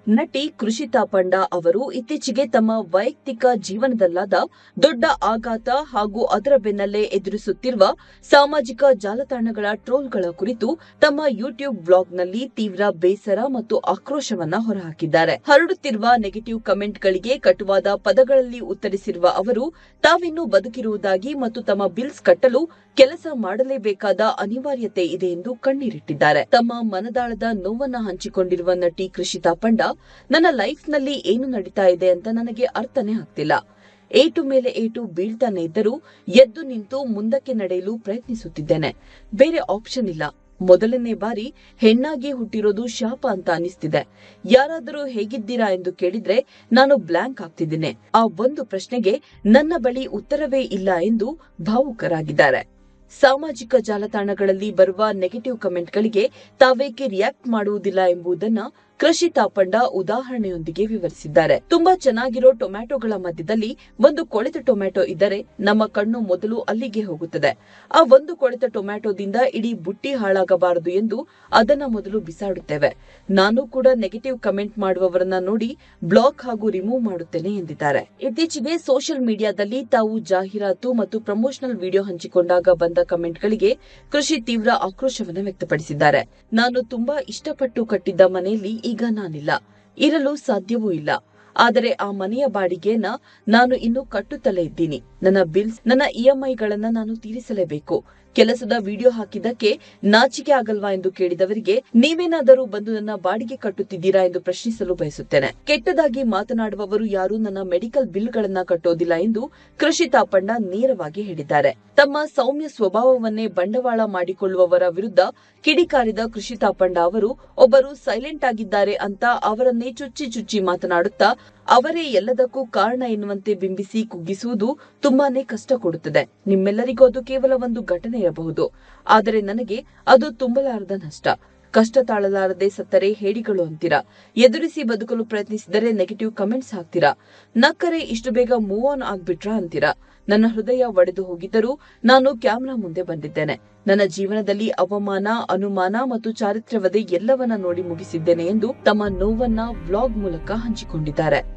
ನಟಿ ಕೃಷಿತಾ ಪಂಡಾ ಅವರು ಇತ್ತೀಚೆಗೆ ತಮ್ಮ ವೈಯಕ್ತಿಕ ಜೀವನದಲ್ಲಾದ ದೊಡ್ಡ ಆಘಾತ ಹಾಗೂ ಅದರ ಬೆನ್ನಲ್ಲೇ ಎದುರಿಸುತ್ತಿರುವ ಸಾಮಾಜಿಕ ಜಾಲತಾಣಗಳ ಟ್ರೋಲ್ಗಳ ಕುರಿತು ತಮ್ಮ ಯೂಟ್ಯೂಬ್ ಬ್ಲಾಗ್ನಲ್ಲಿ ತೀವ್ರ ಬೇಸರ ಮತ್ತು ಆಕ್ರೋಶವನ್ನ ಹೊರಹಾಕಿದ್ದಾರೆ. ಹರಡುತ್ತಿರುವ ನೆಗೆಟಿವ್ ಕಮೆಂಟ್ಗಳಿಗೆ ಕಟುವಾದ ಪದಗಳಲ್ಲಿ ಉತ್ತರಿಸಿರುವ ಅವರು ತಾವಿನ್ನೂ ಬದುಕಿರುವುದಾಗಿ ಮತ್ತು ತಮ್ಮ ಬಿಲ್ಸ್ ಕಟ್ಟಲು ಕೆಲಸ ಮಾಡಲೇಬೇಕಾದ ಅನಿವಾರ್ಯತೆ ಇದೆ ಎಂದು ಕಣ್ಣೀರಿಟ್ಟಿದ್ದಾರೆ. ತಮ್ಮ ಮನದಾಳದ ನೋವನ್ನ ಹಂಚಿಕೊಂಡಿರುವ ನಟಿ ಕೃಷಿತಾ ಪಂಡಾ, ನನ್ನ ಲೈಫ್ನಲ್ಲಿ ಏನು ನಡೀತಾ ಇದೆ ಅಂತ ನನಗೆ ಅರ್ಥನೇ ಆಗ್ತಿಲ್ಲ. ಏಟು ಮೇಲೆ ಏಟು ಬೀಳ್ತಾನೆ ಇದ್ದರೂ ಎದ್ದು ನಿಂತು ಮುಂದಕ್ಕೆ ನಡೆಯಲು ಪ್ರಯತ್ನಿಸುತ್ತಿದ್ದೇನೆ. ಬೇರೆ ಆಪ್ಷನ್ ಇಲ್ಲ. ಮೊದಲನೇ ಬಾರಿ ಹೆಣ್ಣಾಗಿ ಹುಟ್ಟಿರೋದು ಶಾಪ ಅಂತ ಅನಿಸ್ತಿದೆ. ಯಾರಾದರೂ ಹೇಗಿದ್ದೀರಾ ಎಂದು ಕೇಳಿದ್ರೆ ನಾನು ಬ್ಲಾಂಕ್ ಆಗ್ತಿದ್ದೇನೆ. ಆ ಒಂದು ಪ್ರಶ್ನೆಗೆ ನನ್ನ ಬಳಿ ಉತ್ತರವೇ ಇಲ್ಲ ಎಂದು ಭಾವುಕರಾಗಿದ್ದಾರೆ. ಸಾಮಾಜಿಕ ಜಾಲತಾಣಗಳಲ್ಲಿ ಬರುವ ನೆಗೆಟಿವ್ ಕಮೆಂಟ್ಗಳಿಗೆ ತಾವೇಕೆ ರಿಯಾಕ್ಟ್ ಮಾಡುವುದಿಲ್ಲ ಎಂಬುದನ್ನ ಕೃಷಿತಾ ಪಂಡಾ ಉದಾಹರಣೆಯೊಂದಿಗೆ ವಿವರಿಸಿದ್ದಾರೆ. ತುಂಬಾ ಚೆನ್ನಾಗಿರೋ ಟೊಮ್ಯಾಟೊಗಳ ಮಧ್ಯದಲ್ಲಿ ಒಂದು ಕೊಳೆತ ಟೊಮ್ಯಾಟೊ ಇದ್ದರೆ ನಮ್ಮ ಕಣ್ಣು ಮೊದಲು ಅಲ್ಲಿಗೆ ಹೋಗುತ್ತದೆ. ಆ ಒಂದು ಕೊಳೆತ ಟೊಮ್ಯಾಟೊದಿಂದ ಇಡೀ ಬುಟ್ಟಿ ಹಾಳಾಗಬಾರದು ಎಂದು ಅದನ್ನ ಮೊದಲು ಬಿಸಾಡುತ್ತೇವೆ. ನಾನು ಕೂಡ ನೆಗೆಟಿವ್ ಕಮೆಂಟ್ ಮಾಡುವವರನ್ನ ನೋಡಿ ಬ್ಲಾಕ್ ಹಾಗೂ ರಿಮೂವ್ ಮಾಡುತ್ತೇನೆ ಎಂದಿದ್ದಾರೆ. ಇತ್ತೀಚೆಗೆ ಸೋಷಿಯಲ್ ಮೀಡಿಯಾದಲ್ಲಿ ತಾವು ಜಾಹೀರಾತು ಮತ್ತು ಪ್ರಮೋಷನಲ್ ವಿಡಿಯೋ ಹಂಚಿಕೊಂಡಾಗ ಬಂದ ಕಮೆಂಟ್ಗಳಿಗೆ ಕೃಷಿ ತೀವ್ರ ಆಕ್ರೋಶವನ್ನು ವ್ಯಕ್ತಪಡಿಸಿದ್ದಾರೆ. ನಾನು ತುಂಬಾ ಇಷ್ಟಪಟ್ಟು ಕಟ್ಟಿದ್ದ ಮನೆಯಲ್ಲಿ ಈಗ ನಾನಿಲ್ಲ, ಇರಲು ಸಾಧ್ಯವೂ ಇಲ್ಲ. ಆದರೆ ಆ ಮನೆಯ ಬಾಡಿಗೆಯನ್ನ ನಾನು ಇನ್ನು ಕಟ್ಟುತ್ತಲೇ ಇದ್ದೀನಿ. ನನ್ನ ಬಿಲ್ಸ್, ನನ್ನ ಇಎಂಐಗಳನ್ನ ನಾನು ತೀರಿಸಲೇಬೇಕು. ಕೆಲಸದ ವಿಡಿಯೋ ಹಾಕಿದ್ದಕ್ಕೆ ನಾಚಿಕೆ ಆಗಲ್ವಾ ಎಂದು ಕೇಳಿದವರಿಗೆ ನೀವೇನಾದರೂ ಬಂದು ನನ್ನ ಬಾಡಿಗೆ ಕಟ್ಟುತ್ತಿದ್ದೀರಾ ಎಂದು ಪ್ರಶ್ನಿಸಲು ಬಯಸುತ್ತೇನೆ. ಕೆಟ್ಟದಾಗಿ ಮಾತನಾಡುವವರು ಯಾರು ನನ್ನ ಮೆಡಿಕಲ್ ಬಿಲ್ಗಳನ್ನ ಕಟ್ಟೋದಿಲ್ಲ ಎಂದು ಕೃಷಿತಾ ಪಂಡಾ ನೇರವಾಗಿ ಹೇಳಿದ್ದಾರೆ. ತಮ್ಮ ಸೌಮ್ಯ ಸ್ವಭಾವವನ್ನೇ ಬಂಡವಾಳ ಮಾಡಿಕೊಳ್ಳುವವರ ವಿರುದ್ಧ ಕಿಡಿಕಾರಿದ ಕೃಷಿತಾ ಪಂಡಾ ಅವರು ಒಬ್ಬರು ಸೈಲೆಂಟ್ ಆಗಿದ್ದಾರೆ ಅಂತ ಅವರನ್ನೇ ಚುಚ್ಚಿ ಮಾತನಾಡುತ್ತಾ ಅವರೇ ಎಲ್ಲದಕ್ಕೂ ಕಾರಣ ಎನ್ನುವಂತೆ ಬಿಂಬಿಸಿ ಕುಗ್ಗಿಸುವುದು ತುಂಬಾನೇ ಕಷ್ಟ ಕೊಡುತ್ತದೆ. ನಿಮ್ಮೆಲ್ಲರಿಗೂ ಅದು ಕೇವಲ ಒಂದು ಘಟನೆ ಇರಬಹುದು, ಆದರೆ ನನಗೆ ಅದು ತುಂಬಲಾರದ ನಷ್ಟ. ಕಷ್ಟ ತಾಳಲಾರದೆ ಸತ್ತರೆ ಹೇಡಿಗಳು ಅಂತೀರಾ, ಎದುರಿಸಿ ಬದುಕಲು ಪ್ರಯತ್ನಿಸಿದರೆ ನೆಗೆಟಿವ್ ಕಮೆಂಟ್ಸ್ ಹಾಕ್ತೀರಾ, ನಕ್ಕರೆ ಇಷ್ಟು ಬೇಗ ಮೂವ್ ಆನ್ ಆಗ್ಬಿಟ್ರಾ ಅಂತೀರಾ. ನನ್ನ ಹೃದಯ ಒಡೆದು ಹೋಗಿದ್ದರೂ ನಾನು ಕ್ಯಾಮೆರಾ ಮುಂದೆ ಬಂದಿದ್ದೇನೆ. ನನ್ನ ಜೀವನದಲ್ಲಿ ಅವಮಾನ, ಅನುಮಾನ ಮತ್ತು ಚಾರಿತ್ರ್ಯವಧೆ ಎಲ್ಲವನ್ನ ನೋಡಿ ಮುಗಿಸಿದ್ದೇನೆ ಎಂದು ತಮ್ಮ ನೋವನ್ನ ವ್ಲಾಗ್ ಮೂಲಕ ಹಂಚಿಕೊಂಡಿದ್ದಾರೆ.